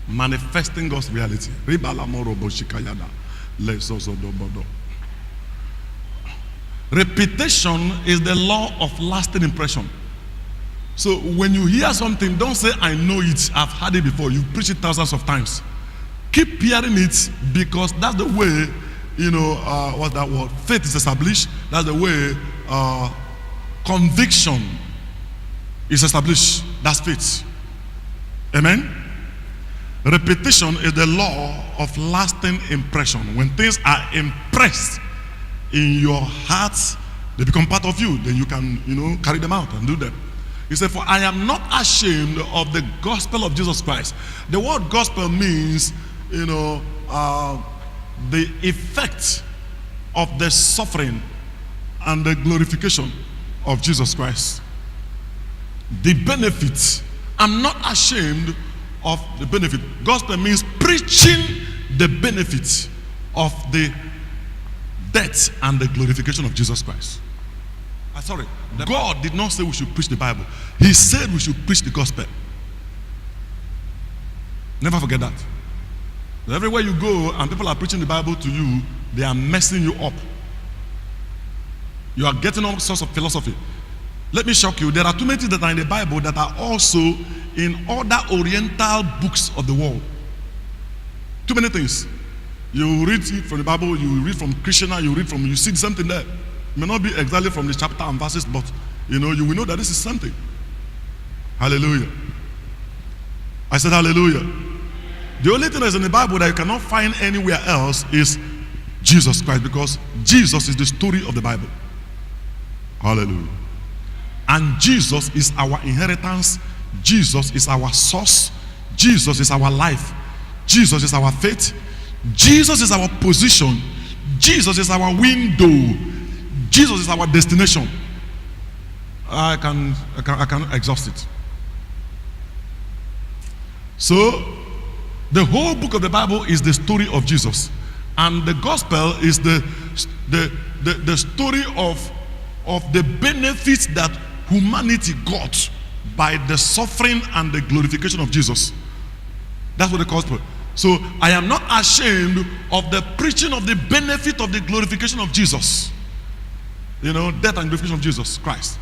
Manifesting God's reality. Repetition is the law of lasting impression. So when you hear something, don't say, I know it, I've heard it before. You've preached it thousands of times. Keep hearing it, because that's the way, what's that word? Faith is established. That's the way conviction is established. That's faith. Amen? Repetition is the law of lasting impression. When things are impressed in your heart, they become part of you. Then you can, carry them out and do them. He said, for I am not ashamed of the gospel of Jesus Christ. The word gospel means, the effect of the suffering and the glorification of Jesus Christ. The benefits. I'm not ashamed of the benefit. Gospel means preaching the benefits of the death and the glorification of Jesus Christ. Sorry, God did not say we should preach the Bible. He said we should preach the gospel. Never forget that. Everywhere you go and people are preaching the Bible to you, they are messing you up. You are getting all sorts of philosophy. Let me shock you. There are too many things that are in the Bible that are also in other Oriental books of the world. Too many things. You read it from the Bible, you read from Krishna, you see something there. It may not be exactly from the chapter and verses, but you will know that this is something. Hallelujah. I said hallelujah. The only thing that is in the Bible that you cannot find anywhere else is Jesus Christ, because Jesus is the story of the Bible. Hallelujah. And Jesus is our inheritance. Jesus is our source. Jesus is our life. Jesus is our faith. Jesus is our position. Jesus is our window. Jesus is our destination. I can exhaust it. So, the whole book of the Bible is the story of Jesus. And the gospel is the story of the benefits that humanity got by the suffering and the glorification of Jesus. That's what the gospel. So I am not ashamed of the preaching of the benefit of the glorification of Jesus. Death and glorification of Jesus Christ.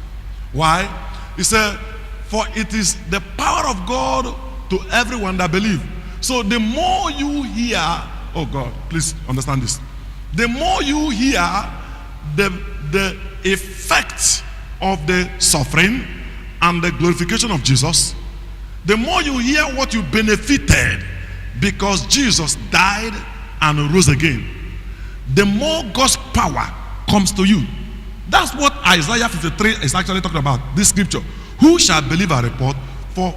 Why? He said, for it is the power of God to everyone that believe. So the more you hear, oh God, please understand this. The more you hear the effect of the suffering and the glorification of Jesus, the more you hear what you benefited because Jesus died and rose again, the more God's power comes to you. That's what Isaiah 53 is actually talking about, this scripture. Who shall believe our report? For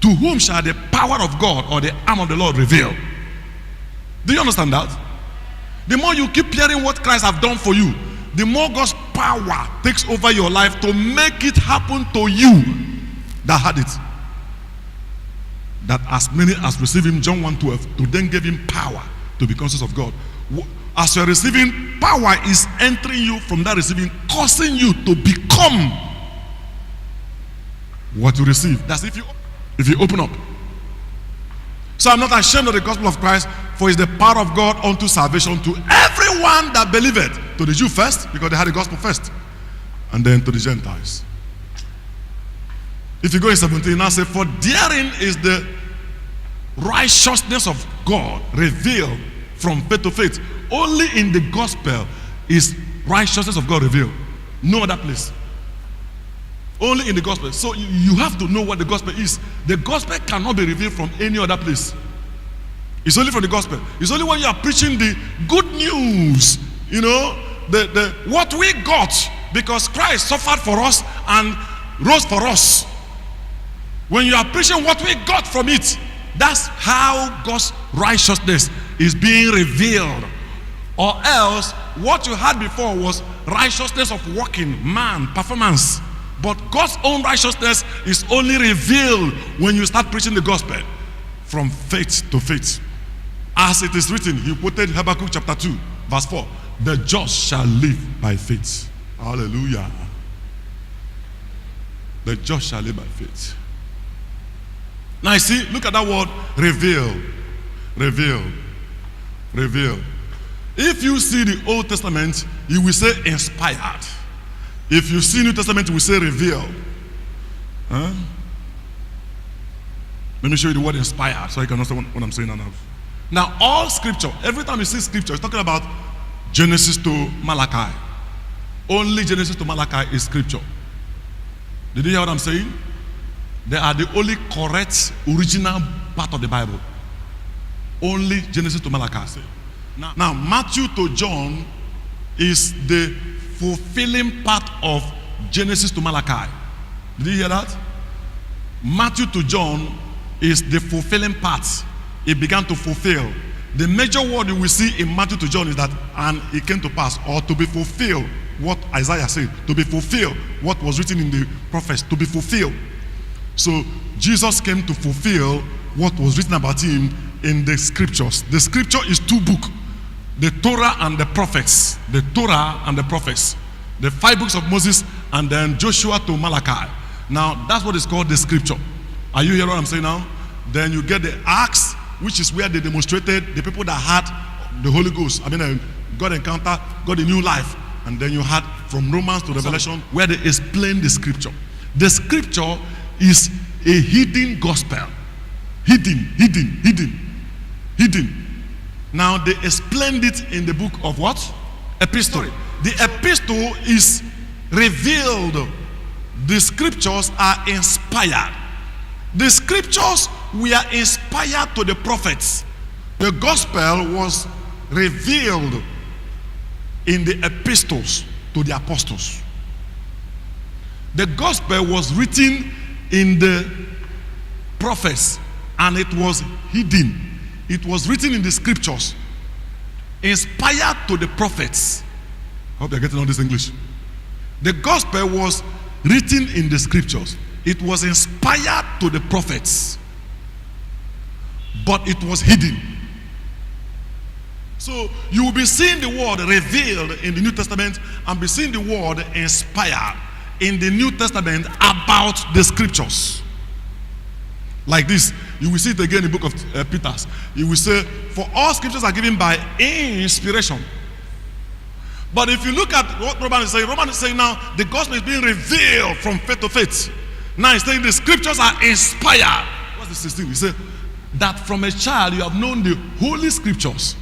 to whom shall the power of God or the arm of the Lord reveal? Do you understand that? The more you keep hearing what Christ has done for you, the more God's power takes over your life to make it happen to you that had it. That as many as receive him, John 1:12, to then give him power to be conscious of God. As you're receiving, power is entering you from that receiving, causing you to become what you receive. That's if you open up. So I'm not ashamed of the gospel of Christ, for it's the power of God unto salvation to everyone that believeth. To the Jew first, because they had the gospel first, and then to the Gentiles. If you go in 17, now say, for therein is the righteousness of God revealed from faith to faith. Only in the gospel is righteousness of God revealed. No other place. Only in the gospel. So you have to know what the gospel is. The gospel cannot be revealed from any other place. It's only from the gospel. It's only when you are preaching the good news, the what we got, because Christ suffered for us and rose for us. When you are preaching what we got from it, that's how God's righteousness is being revealed. Or else, what you had before was righteousness of working, man, performance. But God's own righteousness is only revealed when you start preaching the gospel from faith to faith. As it is written, he quoted Habakkuk chapter 2, verse 4. The just shall live by faith. Hallelujah. The just shall live by faith. Now you see, look at that word, reveal. Reveal. Reveal. If you see the Old Testament, you will say inspired. If you see New Testament, you will say reveal. Huh? Let me show you the word inspired so you can understand what I'm saying now. Now, all scripture, every time you see scripture, it's talking about Genesis to Malachi. Only Genesis to Malachi is scripture. Did you hear what I'm saying? They are the only correct, original part of the Bible. Only Genesis to Malachi. Now, Matthew to John is the fulfilling part of Genesis to Malachi. Did you hear that? Matthew to John is the fulfilling part. It began to fulfill. The major word you will see in Matthew to John is that, and it came to pass, or to be fulfilled, what Isaiah said, to be fulfilled, what was written in the prophets, to be fulfilled. So Jesus came to fulfill what was written about him in the scriptures. The scripture is two books, the Torah and the prophets. The Torah and the prophets. The 5 books of Moses, and then Joshua to Malachi. Now, that's what is called the scripture. Are you hearing what I'm saying now? Then you get the Acts, which is where they demonstrated the people that had the Holy Ghost. God encounter, got a new life. And then you had from Romans to Revelation, where they explain the scripture. The scripture is a hidden gospel. Hidden. Now they explained it in the book of what? Epistle. The epistle is revealed. The scriptures are inspired. The scriptures were inspired to the prophets. The gospel was revealed in the epistles to the apostles. The gospel was written in the prophets, and it was hidden. It was written in the scriptures, inspired to the prophets. I hope you're getting all this English. The gospel was written in the scriptures. It was inspired to the prophets, but it was hidden. So you will be seeing the word revealed in the New Testament and be seeing the word inspired in the New Testament about the scriptures. Like this, you will see it again in the book of Peter. You will say, for all scriptures are given by inspiration. But if you look at what Romans is saying now, the gospel is being revealed from faith to faith. Now he's saying the scriptures are inspired. What's the 16? He said that from a child you have known the holy scriptures,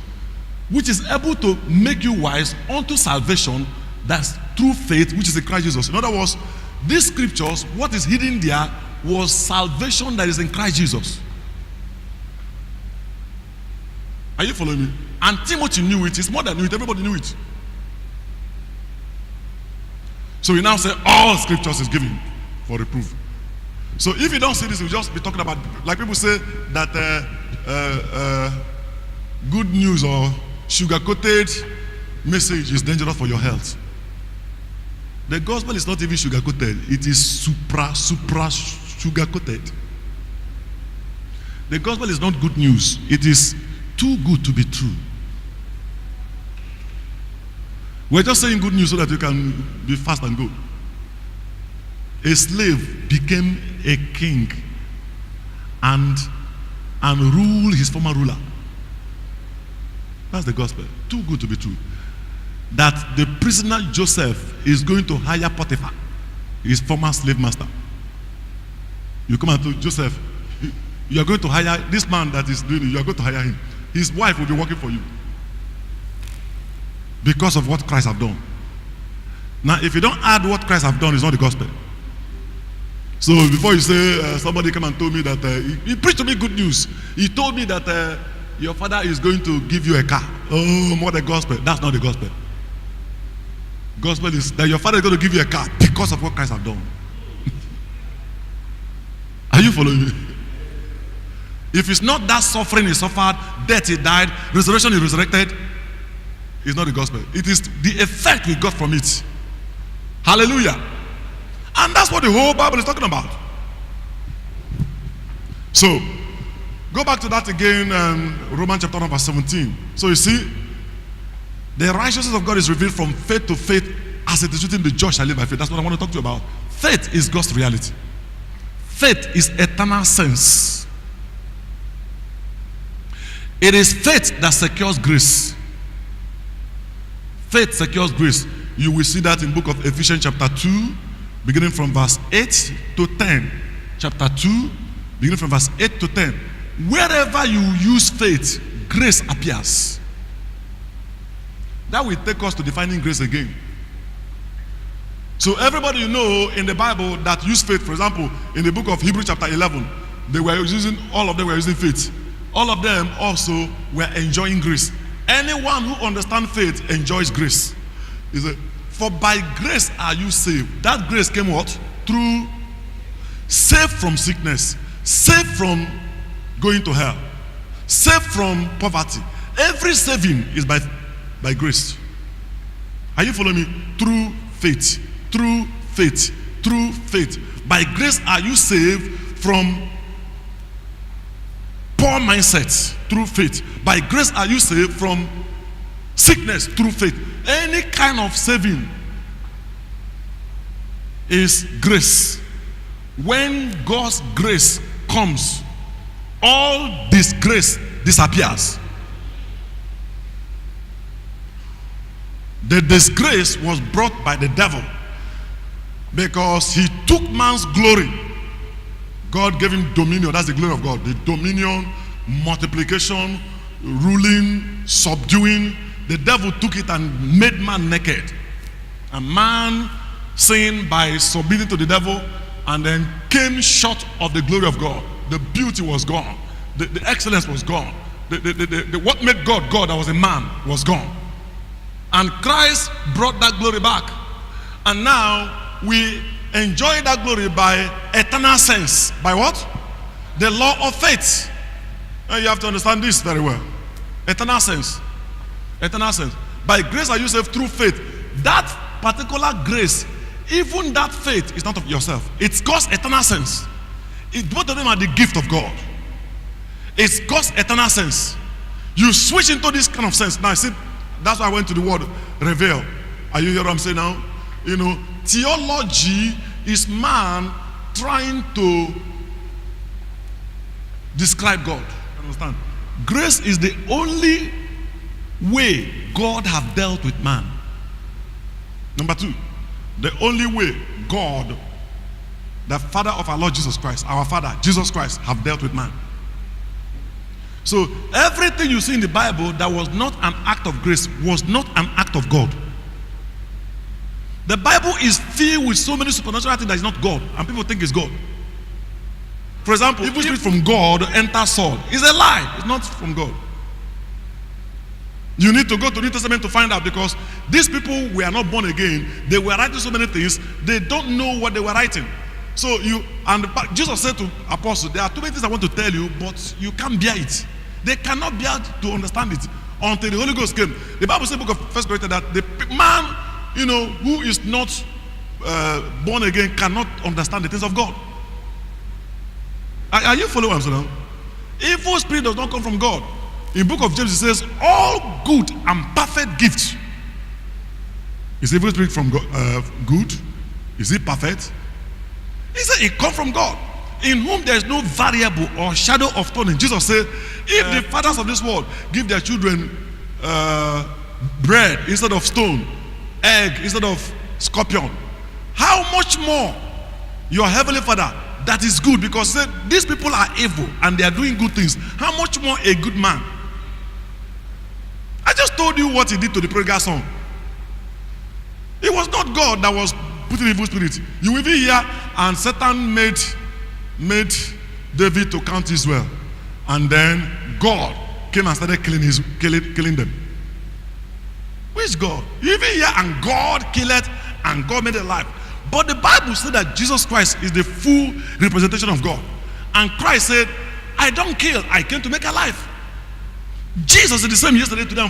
which is able to make you wise unto salvation, that's through faith, which is in Christ Jesus. In other words, these scriptures, what is hidden there was salvation that is in Christ Jesus. Are you following me? And Timothy knew it. It's more than knew it. Everybody knew it. So we now say all scriptures is given for reproof. So if you don't see this, you'll just be talking about, like people say that good news or sugar-coated message is dangerous for your health. The gospel is not even sugar-coated. It is supra sugar-coated. The gospel is not good news. It is too good to be true. We're just saying good news so that you can be fast and good. A slave became a king and ruled his former ruler. That's the gospel. Too good to be true. That the prisoner Joseph is going to hire Potiphar, his former slave master. You come and tell Joseph, you are going to hire this man that is doing it, you are going to hire him. His wife will be working for you because of what Christ have done. Now, if you don't add what Christ have done, it's not the gospel. So before you say, somebody come and told me that, he preached to me good news. He told me that your father is going to give you a car. Oh, more the gospel. That's not the gospel. Gospel is that your father is going to give you a car because of what Christ have done. Are you following me? If it's not that suffering he suffered, death he died, resurrection he resurrected, it's not the gospel. It is the effect we got from it. Hallelujah. And that's what the whole Bible is talking about. So, go back to that again, Romans chapter 1 verse 17. So you see, the righteousness of God is revealed from faith to faith, as it is written, the just shall live by faith. That's what I want to talk to you about. Faith is God's reality. Faith is eternal sense. It is faith that secures grace. Faith secures grace. You will see that in book of Ephesians chapter 2, beginning from verse 8 to 10. Chapter 2, beginning from verse 8 to 10. Wherever you use faith, grace appears. That will take us to defining grace again. So everybody you know in the Bible that use faith, for example, in the book of Hebrews chapter 11, all of them were using faith. All of them also were enjoying grace. Anyone who understands faith enjoys grace. He said, for by grace are you saved. That grace came what? Through saved from sickness, saved from going to hell, saved from poverty. Every saving is by grace. Are you following me? Through faith. Through faith. Through faith. By grace are you saved from poor mindsets through faith. By grace are you saved from sickness through faith. Any kind of saving is grace. When God's grace comes, all disgrace disappears. The disgrace was brought by the devil because he took man's glory. God gave him dominion. That's the glory of God. The dominion, multiplication, ruling, subduing. The devil took it and made man naked. And man sinned by submitting to the devil and then came short of the glory of God. The beauty was gone. The excellence was gone. What made God God that was a man was gone. And Christ brought that glory back. And now we enjoy that glory by eternal sense. By what? The law of faith. And you have to understand this very well. Eternal sense. Eternal sense. By grace are you saved through faith. That particular grace, even that faith is not of yourself. It's God's eternal sense. Both of them are the gift of God. It's God's eternal sense. You switch into this kind of sense. Now, see, that's why I went to the word reveal. Are you hearing what I'm saying now? You know, theology is man trying to describe God. Understand? Grace is the only way God have dealt with man. Number two, the only way God, the Father of our Lord Jesus Christ, our Father, Jesus Christ, have dealt with man. So everything you see in the Bible that was not an act of grace was not an act of God. The Bible is filled with so many supernatural things that is not God, and people think it's God. For example, evil spirit from God enter Saul. It's a lie. It's not from God. You need to go to the New Testament to find out, because these people were not born again. They were writing so many things. They don't know what they were writing. So Jesus said to apostles, there are too many things I want to tell you, but you can't bear it. They cannot bear to understand it until the Holy Ghost came. The Bible says in the book of 1 Corinthians that the man, who is not born again cannot understand the things of God. Are you following what I'm saying now? Evil spirit does not come from God. In the book of James it says, all good and perfect gifts. Is evil spirit from God, good? Is it perfect? He said it comes from God, in whom there is no variable or shadow of turning. Jesus said, if the fathers of this world give their children bread instead of stone, egg instead of scorpion, how much more your heavenly Father that is good? Because he said these people are evil and they are doing good things. How much more a good man? I just told you what he did to the prodigal son. It was not God that was putting evil spirit. You will be here, and Satan made David to count Israel, and then God came and started killing them. Which God? You will be here, and God killed it, and God made it alive. But the Bible said that Jesus Christ is the full representation of God, and Christ said, "I don't kill; I came to make alive." Jesus is the same yesterday, today, and forever.